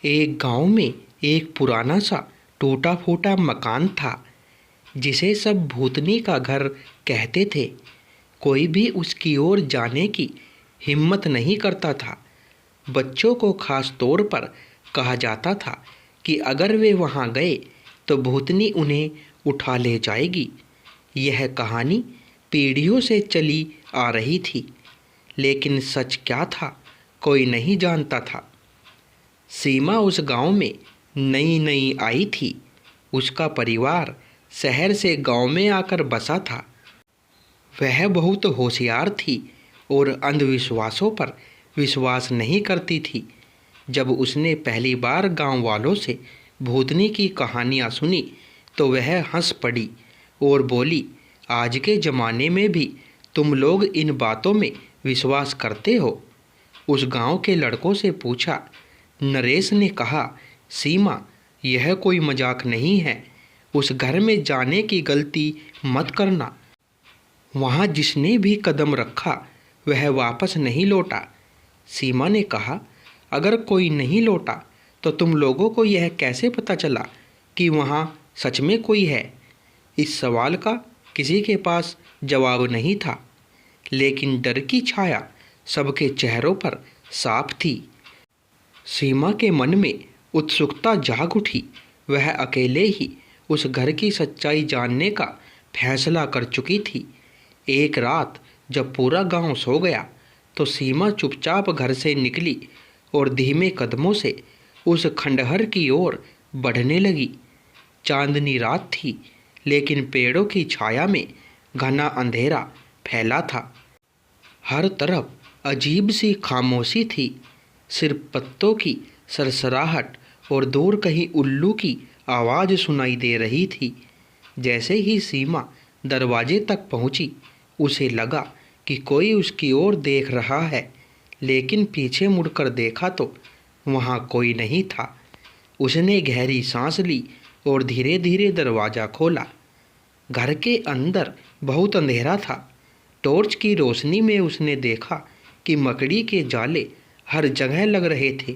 एक गांव में एक पुराना सा टूटा फूटा मकान था जिसे सब भूतनी का घर कहते थे। कोई भी उसकी ओर जाने की हिम्मत नहीं करता था। बच्चों को खास तौर पर कहा जाता था कि अगर वे वहां गए तो भूतनी उन्हें उठा ले जाएगी। यह कहानी पीढ़ियों से चली आ रही थी, लेकिन सच क्या था कोई नहीं जानता था। सीमा उस गांव में नई नई आई थी। उसका परिवार शहर से गांव में आकर बसा था। वह बहुत होशियार थी और अंधविश्वासों पर विश्वास नहीं करती थी। जब उसने पहली बार गांव वालों से भूतनी की कहानियां सुनी तो वह हंस पड़ी और बोली, आज के ज़माने में भी तुम लोग इन बातों में विश्वास करते हो? उस गांव के लड़कों से पूछा। नरेश ने कहा, सीमा, यह कोई मजाक नहीं है। उस घर में जाने की गलती मत करना। वहाँ जिसने भी कदम रखा वह वापस नहीं लौटा। सीमा ने कहा, अगर कोई नहीं लौटा तो तुम लोगों को यह कैसे पता चला कि वहाँ सच में कोई है? इस सवाल का किसी के पास जवाब नहीं था, लेकिन डर की छाया सबके चेहरों पर साफ थी। सीमा के मन में उत्सुकता जाग उठी। वह अकेले ही उस घर की सच्चाई जानने का फैसला कर चुकी थी। एक रात जब पूरा गांव सो गया तो सीमा चुपचाप घर से निकली और धीमे कदमों से उस खंडहर की ओर बढ़ने लगी। चांदनी रात थी, लेकिन पेड़ों की छाया में घना अंधेरा फैला था। हर तरफ अजीब सी खामोशी थी। सिर्फ पत्तों की सरसराहट और दूर कहीं उल्लू की आवाज़ सुनाई दे रही थी। जैसे ही सीमा दरवाजे तक पहुंची, उसे लगा कि कोई उसकी ओर देख रहा है, लेकिन पीछे मुड़कर देखा तो वहां कोई नहीं था। उसने गहरी सांस ली और धीरे धीरे दरवाज़ा खोला। घर के अंदर बहुत अंधेरा था। टॉर्च की रोशनी में उसने देखा कि मकड़ी के जाले हर जगह लग रहे थे।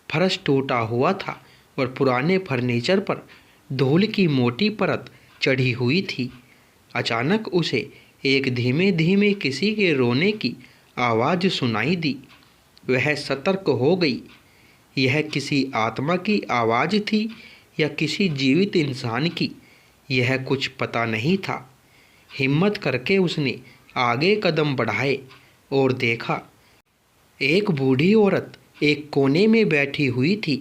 फर्श टूटा हुआ था और पुराने फर्नीचर पर धूल की मोटी परत चढ़ी हुई थी। अचानक उसे एक धीमे धीमे किसी के रोने की आवाज़ सुनाई दी। वह सतर्क हो गई। यह किसी आत्मा की आवाज़ थी या किसी जीवित इंसान की, यह कुछ पता नहीं था। हिम्मत करके उसने आगे कदम बढ़ाए और देखा, एक बूढ़ी औरत एक कोने में बैठी हुई थी।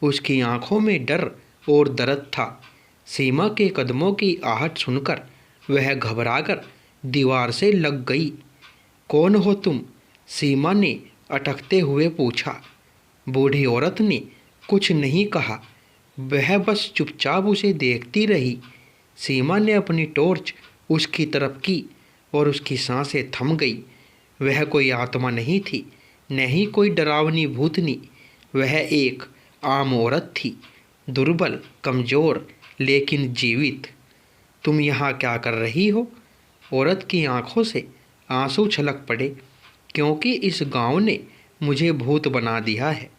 उसकी आंखों में डर और दर्द था। सीमा के कदमों की आहट सुनकर वह घबराकर दीवार से लग गई। कौन हो तुम? सीमा ने अटकते हुए पूछा। बूढ़ी औरत ने कुछ नहीं कहा। वह बस चुपचाप उसे देखती रही। सीमा ने अपनी टॉर्च उसकी तरफ की और उसकी सांसें थम गई। वह कोई आत्मा नहीं थी, न ही कोई डरावनी भूतनी। वह एक आम औरत थी, दुर्बल, कमज़ोर, लेकिन जीवित। तुम यहाँ क्या कर रही हो? औरत की आंखों से आंसू छलक पड़े। क्योंकि इस गांव ने मुझे भूत बना दिया है।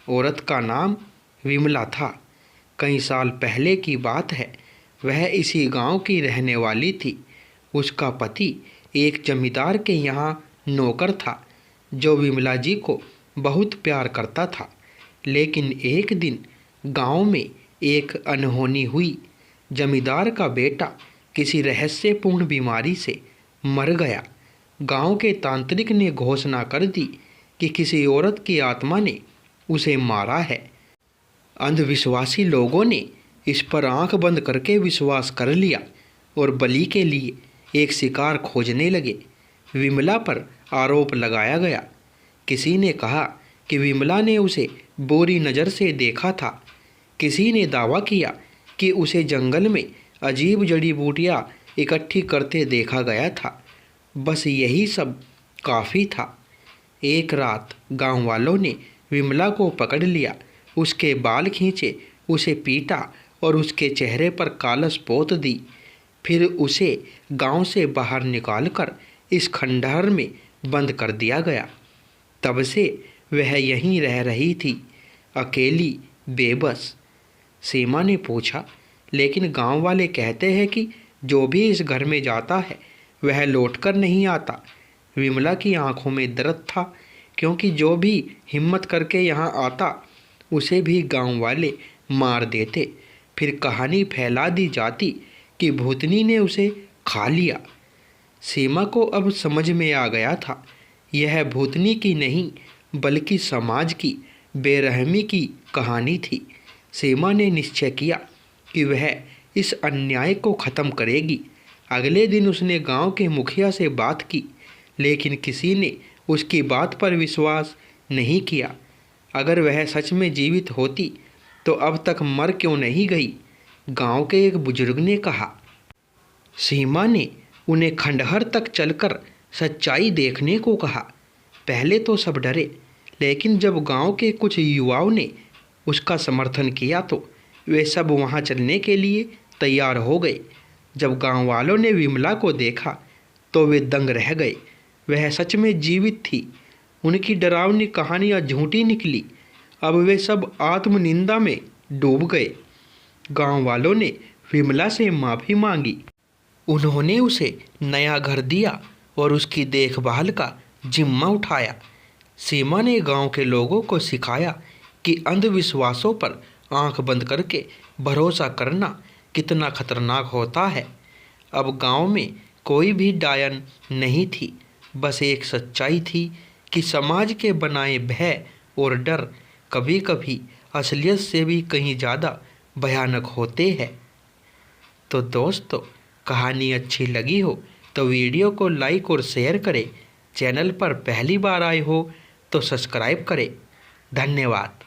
औरत का नाम विमला था। कई साल पहले की बात है। वह इसी गांव की रहने वाली थी। उसका पति एक जमींदार के यहाँ नौकर था, जो विमला जी को बहुत प्यार करता था। लेकिन एक दिन गांव में एक अनहोनी हुई। जमींदार का बेटा किसी रहस्यपूर्ण बीमारी से मर गया। गांव के तांत्रिक ने घोषणा कर दी कि किसी औरत की आत्मा ने उसे मारा है। अंधविश्वासी लोगों ने इस पर आंख बंद करके विश्वास कर लिया और बलि के लिए एक शिकार खोजने लगे। विमला पर आरोप लगाया गया। किसी ने कहा कि विमला ने उसे बुरी नज़र से देखा था। किसी ने दावा किया कि उसे जंगल में अजीब जड़ी बूटियाँ इकट्ठी करते देखा गया था। बस यही सब काफ़ी था। एक रात गांव वालों ने विमला को पकड़ लिया, उसके बाल खींचे, उसे पीटा और उसके चेहरे पर कालस पोत दी। फिर उसे गांव से बाहर निकालकर इस खंडहर में बंद कर दिया गया। तब से वह यहीं रह रही थी, अकेली, बेबस। सीमा ने पूछा, लेकिन गांव वाले कहते हैं कि जो भी इस घर में जाता है वह लौटकर नहीं आता। विमला की आंखों में दर्द था, क्योंकि जो भी हिम्मत करके यहाँ आता उसे भी गांव वाले मार देते। फिर कहानी फैला दी जाती कि भूतनी ने उसे खा लिया। सीमा को अब समझ में आ गया था, यह भूतनी की नहीं बल्कि समाज की बेरहमी की कहानी थी। सीमा ने निश्चय किया कि वह इस अन्याय को ख़त्म करेगी। अगले दिन उसने गांव के मुखिया से बात की, लेकिन किसी ने उसकी बात पर विश्वास नहीं किया। अगर वह सच में जीवित होती तो अब तक मर क्यों नहीं गई? गांव के एक बुजुर्ग ने कहा। सीमा ने उन्हें खंडहर तक चलकर सच्चाई देखने को कहा। पहले तो सब डरे, लेकिन जब गांव के कुछ युवाओं ने उसका समर्थन किया तो वे सब वहां चलने के लिए तैयार हो गए। जब गांव वालों ने विमला को देखा तो वे दंग रह गए। वह सच में जीवित थी। उनकी डरावनी कहानियाँ झूठी निकली। अब वे सब आत्मनिंदा में डूब गए। गांव वालों ने विमला से माफ़ी मांगी। उन्होंने उसे नया घर दिया और उसकी देखभाल का जिम्मा उठाया। सीमा ने गांव के लोगों को सिखाया कि अंधविश्वासों पर आंख बंद करके भरोसा करना कितना खतरनाक होता है। अब गांव में कोई भी डायन नहीं थी, बस एक सच्चाई थी कि समाज के बनाए भय और डर कभी कभी असलियत से भी कहीं ज़्यादा भयानक होते हैं। तो दोस्तों, कहानी अच्छी लगी हो तो वीडियो को लाइक और शेयर करें। चैनल पर पहली बार आए हो तो सब्सक्राइब करें। धन्यवाद।